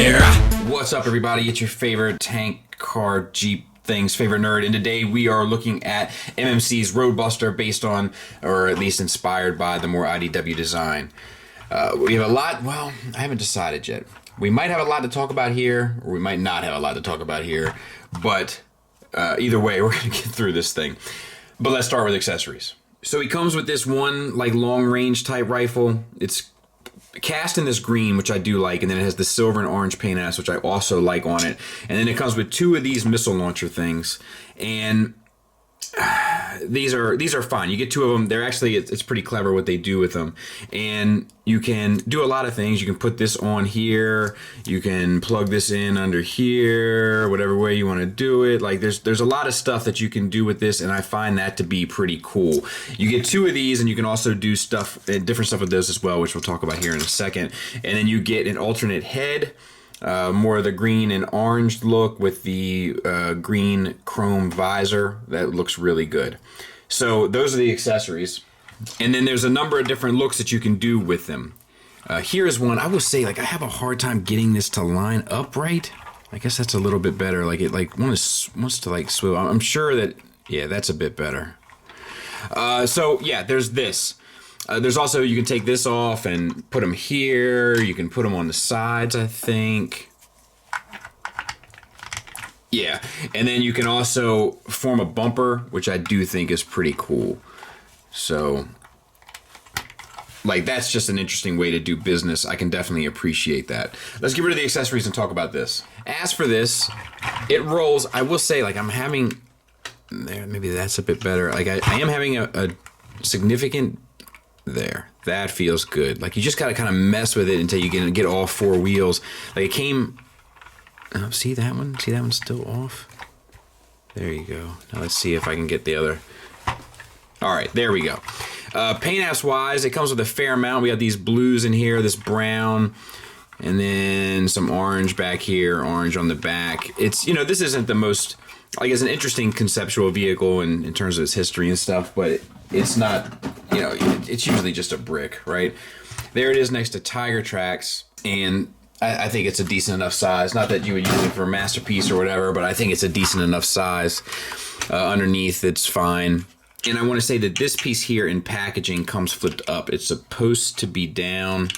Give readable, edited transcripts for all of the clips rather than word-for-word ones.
here. What's up, everybody? It's your favorite tank, car, Jeep things, favorite nerd, and today we are looking at MMC's Roadbuster based on, or at least inspired by, the more IDW design. We have a lot, well, I haven't decided yet. We might have a lot to talk about here, or we might not have a lot to talk about here, but either way, we're going to get through this thing. But let's start with accessories. So he comes with this one, like, long-range type rifle. It's cast in this green, which I do like, and then it has the silver and orange paint ass, which I also like on it. And then it comes with two of these missile launcher things, and these are fine. You get two of them. They're actually, it's pretty clever what they do with them, and you can do a lot of things. You can put this on here. You can plug this in under here, whatever way you want to do it. Like there's a lot of stuff that you can do with this, and I find that to be pretty cool. You get two of these, and you can also do stuff, different stuff with those as well, which we'll talk about here in a second. And then you get an alternate head. More of the green and orange look with the green chrome visor. That looks really good. So those are the accessories. And then there's a number of different looks that you can do with them. Here's one. I will say, like, I have a hard time getting this to line up right. I guess that's a little bit better. Like, it like wants to like swivel. I'm sure that, yeah, that's a bit better. So yeah, there's this. There's also, you can take this off and put them here. You can put them on the sides, I think. Yeah, and then you can also form a bumper, which I do think is pretty cool. So, like, that's just an interesting way to do business. I can definitely appreciate that. Let's get rid of the accessories and talk about this. As for this, it rolls. I will say, like, I'm having, there, maybe that's a bit better. Like, I am having a significant, there, that feels good. Like, you just gotta kind of mess with it until you get all four wheels. Like, it came, see that one? See that one's still off? There you go. Now let's see if I can get the other. All right, there we go. Paint ass wise, it comes with a fair amount. We have these blues in here, this brown, and then some orange back here, orange on the back. It's, you know, this isn't the most, like, it's an interesting conceptual vehicle in terms of its history and stuff, but it's not, you know, it's usually just a brick, right? There it is next to Tiger Tracks, and I think it's a decent enough size. Not that you would use it for a masterpiece or whatever, but I think it's a decent enough size. Underneath, it's fine. And I want to say that this piece here in packaging comes flipped up. It's supposed to be down,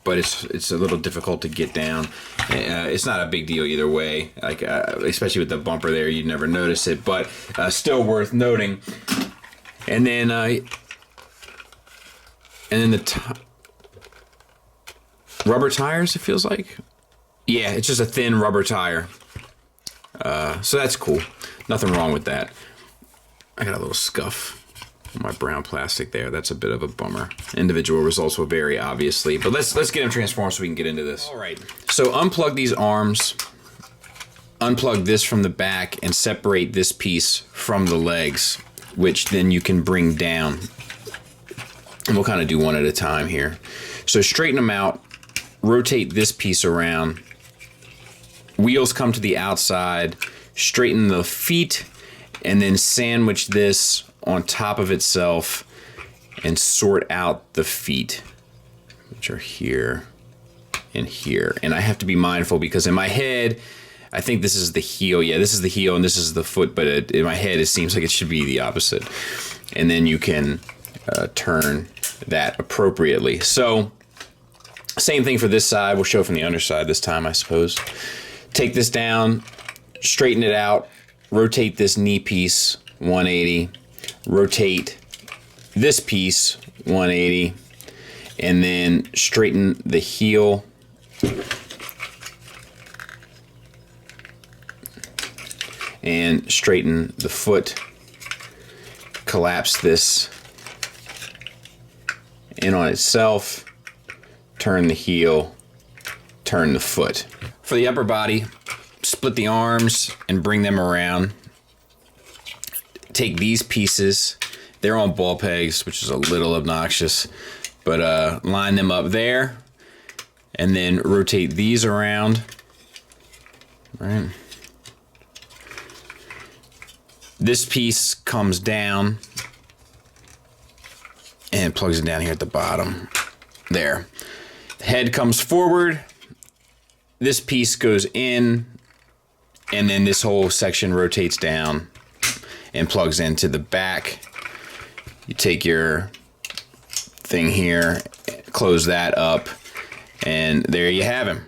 but it's a little difficult to get down. It's not a big deal either way. Like especially with the bumper there, you'd never notice it, but still worth noting. And then the rubber tires, it feels like. Yeah, it's just a thin rubber tire. So that's cool. Nothing wrong with that. I got a little scuff on my brown plastic there. That's a bit of a bummer. Individual results will vary, obviously. But let's get them transformed so we can get into this. All right. So unplug these arms. Unplug this from the back and separate this piece from the legs, which then you can bring down. And we'll kind of do one at a time here. So straighten them out. Rotate this piece around. Wheels come to the outside. Straighten the feet. And then sandwich this on top of itself and sort out the feet, which are here and here. And I have to be mindful because in my head, I think this is the heel. Yeah, this is the heel and this is the foot, but in my head, it seems like it should be the opposite. And then you can turn that appropriately. So same thing for this side. We'll show from the underside this time, I suppose. Take this down, straighten it out. Rotate this knee piece 180, rotate this piece 180, and then straighten the heel and straighten the foot. Collapse this in on itself, turn the heel, turn the foot. For the upper body, split the arms and bring them around. Take these pieces. They're on ball pegs, which is a little obnoxious, but line them up there and then rotate these around. All right. This piece comes down and plugs it down here at the bottom. There. The head comes forward this piece goes in, and then this whole section rotates down and plugs into the back. You take your thing here, close that up, and there you have him.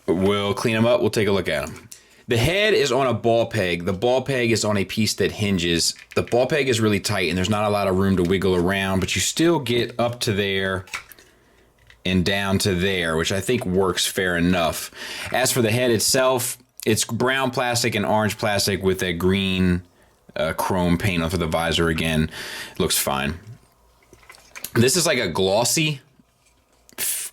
We'll clean him up. We'll take a look at him. The head is on a ball peg. The ball peg is on a piece that hinges. The ball peg is really tight, and there's not a lot of room to wiggle around, but you still get up to there and down to there, which I think works fair enough. As for the head itself, it's brown plastic and orange plastic with a green chrome paint on for the visor again. Looks fine. This is like a glossy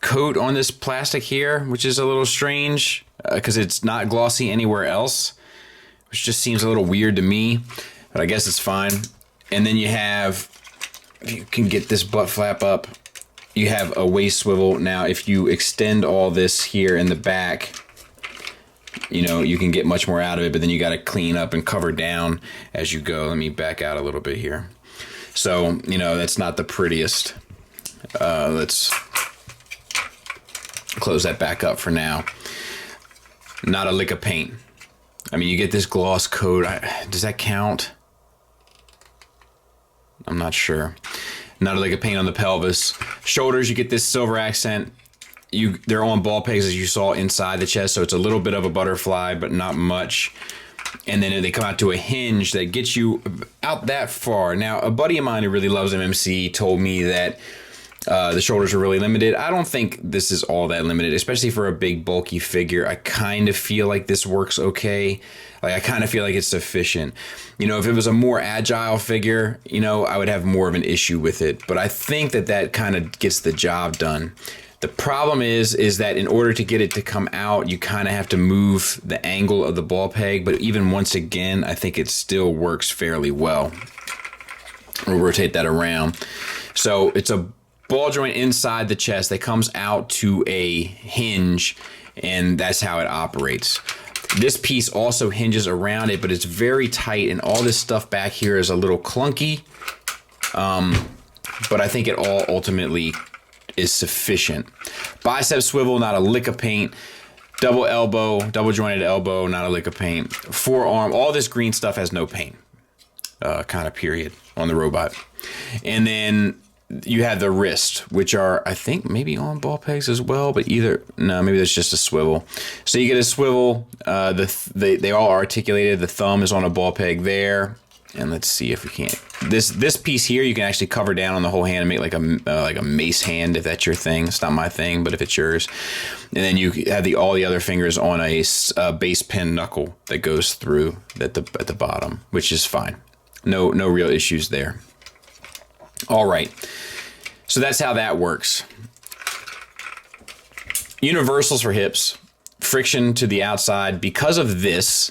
coat on this plastic here, which is a little strange because it's not glossy anywhere else, which just seems a little weird to me, but I guess it's fine. And then you have, if you can get this butt flap up, you have a waist swivel. Now, if you extend all this here in the back, you know, you can get much more out of it, but then you got to clean up and cover down as you go. Let me back out a little bit here. So, you know, that's not the prettiest. Let's close that back up for now. Not a lick of paint. I mean, you get this gloss coat. Does that count? I'm not sure. Not a lick of paint on the pelvis. Shoulders, you get this silver accent. They're on ball pegs, as you saw inside the chest, so it's a little bit of a butterfly, but not much. And then they come out to a hinge that gets you out that far. Now, a buddy of mine who really loves MMC told me that the shoulders are really limited. I don't think this is all that limited, especially for a big, bulky figure. I kind of feel like this works okay. Like, I kind of feel like it's sufficient. You know, if it was a more agile figure, you know, I would have more of an issue with it. But I think that kind of gets the job done. The problem is that in order to get it to come out, you kind of have to move the angle of the ball peg. But even once again, I think it still works fairly well. We'll rotate that around. So it's a ball joint inside the chest that comes out to a hinge, and that's how it operates. This piece also hinges around it, but it's very tight, and all this stuff back here is a little clunky. But I think it all ultimately is sufficient. Bicep swivel, not a lick of paint. Double elbow, double jointed elbow, not a lick of paint. Forearm, all this green stuff has no paint. Kind of period on the robot. And then you have the wrist, which are, I think, maybe on ball pegs as well, but no, maybe there's just a swivel. So you get a swivel, they all articulated, the thumb is on a ball peg there, and let's see if we can't. This piece here, you can actually cover down on the whole hand and make like a mace hand if that's your thing. It's not my thing, but if it's yours. And then you have all the other fingers on a base pin knuckle that goes through at the bottom, which is fine. No real issues there. All right, so that's how that works. Universals for hips, friction to the outside. Because of this,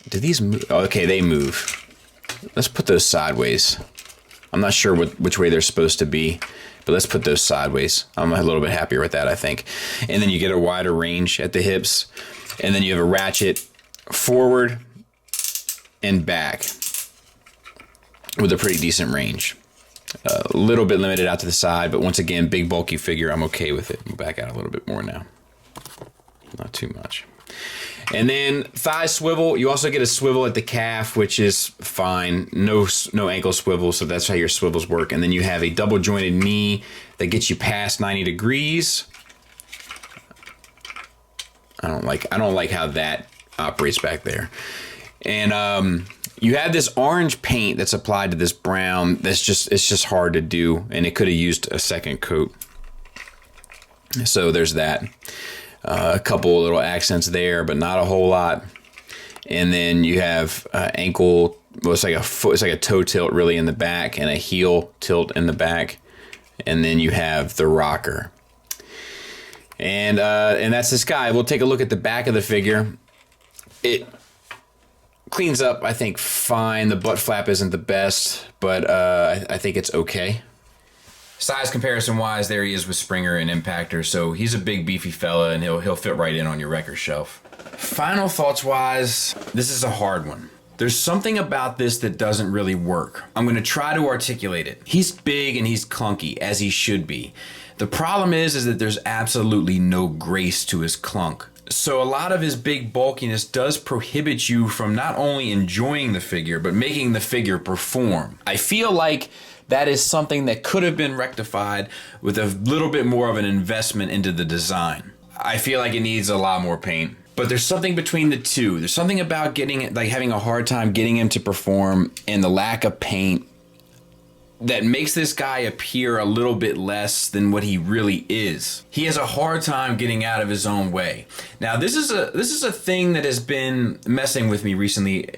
do these move? Okay, they move. Let's put those sideways. I'm not sure which way they're supposed to be, but let's put those sideways. I'm a little bit happier with that, I think. And then you get a wider range at the hips, and then you have a ratchet forward and back with a pretty decent range. A little bit limited out to the side, but once again, big bulky figure, I'm okay with it. We'll back out a little bit more now. Not too much. And then thigh swivel, you also get a swivel at the calf, which is fine. No ankle swivel, so that's how your swivels work. And then you have a double jointed knee that gets you past 90 degrees. I don't like how that operates back there. And you have this orange paint that's applied to this brown. It's just hard to do, and it could have used a second coat. So there's that. A couple little accents there, but not a whole lot. And then you have ankle. Well, it's like a toe tilt really in the back, and a heel tilt in the back. And then you have the rocker. And that's this guy. We'll take a look at the back of the figure. It cleans up, I think, fine. The butt flap isn't the best, but I think it's okay. Size comparison wise, there he is with Springer and Impactor, so he's a big beefy fella, and he'll fit right in on your record shelf. Final thoughts wise, this is a hard one. There's something about this that doesn't really work. I'm going to try to articulate it. He's big and he's clunky, as he should be. The problem is that there's absolutely no grace to his clunk. So a lot of his big bulkiness does prohibit you from not only enjoying the figure, but making the figure perform. I feel like that is something that could have been rectified with a little bit more of an investment into the design. I feel like it needs a lot more paint. But there's something between the two. There's something about getting it, like having a hard time getting him to perform, and the lack of paint that makes this guy appear a little bit less than what he really is. He has a hard time getting out of his own way. Now, this is a thing that has been messing with me recently,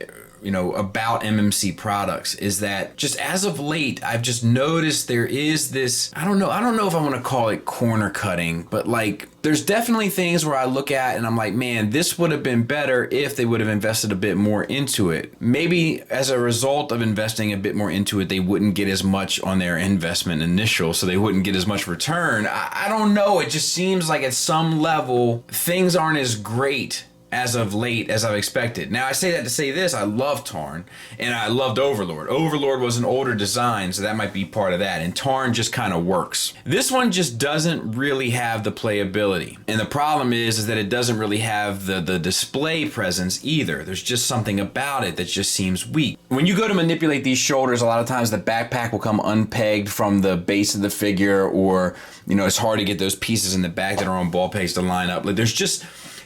you know, about MMC products, is that just as of late, I've just noticed there is this, I don't know if I want to call it corner cutting, but like there's definitely things where I look at and I'm like, man, this would have been better if they would have invested a bit more into it. Maybe as a result of investing a bit more into it, they wouldn't get as much on their investment initial, so they wouldn't get as much return. I don't know. It just seems like at some level, things aren't as great as of late as I've expected. Now, I say that to say this: I love Tarn, and I loved Overlord. Overlord was an older design, so that might be part of that, and Tarn just kind of works. This one just doesn't really have the playability, and the problem is that it doesn't really have the display presence either. There's just something about it that just seems weak. When you go to manipulate these shoulders, a lot of times the backpack will come unpegged from the base of the figure, or, you know, it's hard to get those pieces in the back that are on ball pegs to line up. Like,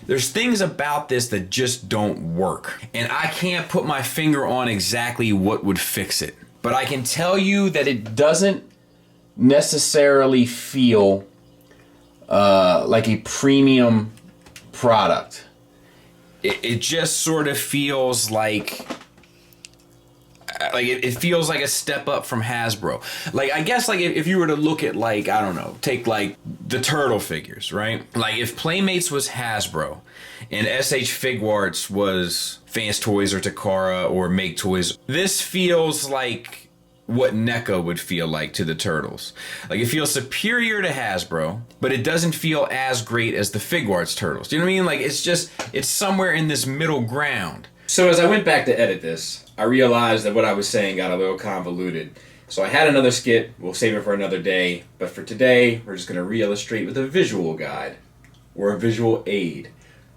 there's things about this that just don't work. And I can't put my finger on exactly what would fix it. But I can tell you that it doesn't necessarily feel like a premium product. It just sort of feels like it feels like a step up from Hasbro. Like, I guess, like, if you were to look at, like, I don't know, take like the turtle figures, right? Like, if Playmates was Hasbro and SH Figuarts was Fanstoys or Takara or Maketoys, this feels like what NECA would feel like to the turtles. Like, it feels superior to Hasbro, but it doesn't feel as great as the Figuarts turtles. Do you know what I mean? Like, it's somewhere in this middle ground. So as I went back to edit this, I realized that what I was saying got a little convoluted. So I had another skit. We'll save it for another day. But for today, we're just going to re-illustrate with a visual guide or a visual aid.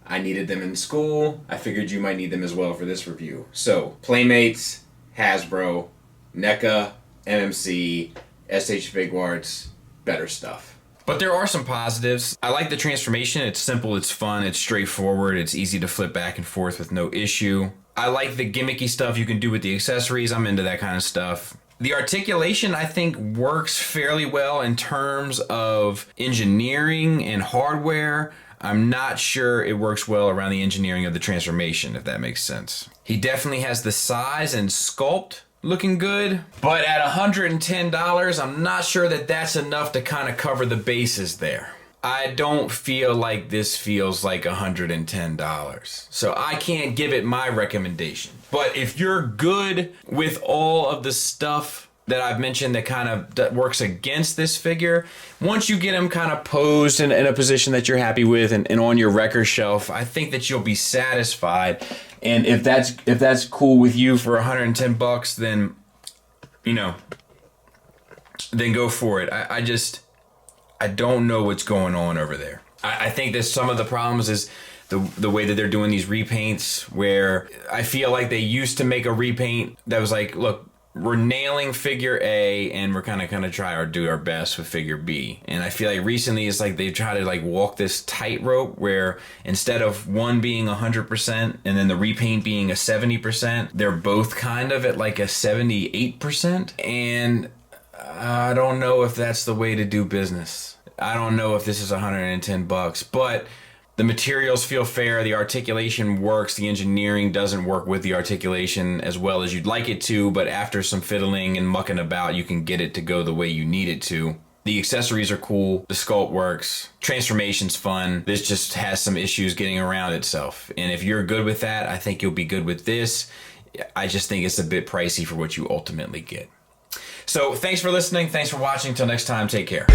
I needed them in school. I figured you might need them as well for this review. So, Playmates, Hasbro, NECA, MMC, SH Figuarts, better stuff. But there are some positives. I like the transformation. It's simple, it's fun, it's straightforward, it's easy to flip back and forth with no issue. I like the gimmicky stuff you can do with the accessories. I'm into that kind of stuff. The articulation, I think, works fairly well in terms of engineering and hardware. I'm not sure it works well around the engineering of the transformation, if that makes sense. He definitely has the size and sculpt looking good, but at $110, I'm not sure that that's enough to kind of cover the bases there. I don't feel like this feels like $110, so I can't give it my recommendation. But if you're good with all of the stuff that I've mentioned that works against this figure, once you get him kind of posed in a position that you're happy with and on your record shelf, I think that you'll be satisfied. And if that's cool with you for $110, then, you know, then go for it. I don't know what's going on over there. I think that some of the problems is the way that they're doing these repaints, where I feel like they used to make a repaint that was like, look, we're nailing figure A and we're kind of do our best with figure B. And I feel like recently it's like they try to like walk this tightrope where instead of one being 100% and then the repaint being a 70%, they're both kind of at like a 78%. And I don't know if that's the way to do business. I don't know if this is $110, but the materials feel fair, the articulation works, the engineering doesn't work with the articulation as well as you'd like it to, but after some fiddling and mucking about, you can get it to go the way you need it to. The accessories are cool, the sculpt works, transformation's fun. This just has some issues getting around itself. And if you're good with that, I think you'll be good with this. I just think it's a bit pricey for what you ultimately get. So thanks for listening, thanks for watching, till next time, take care.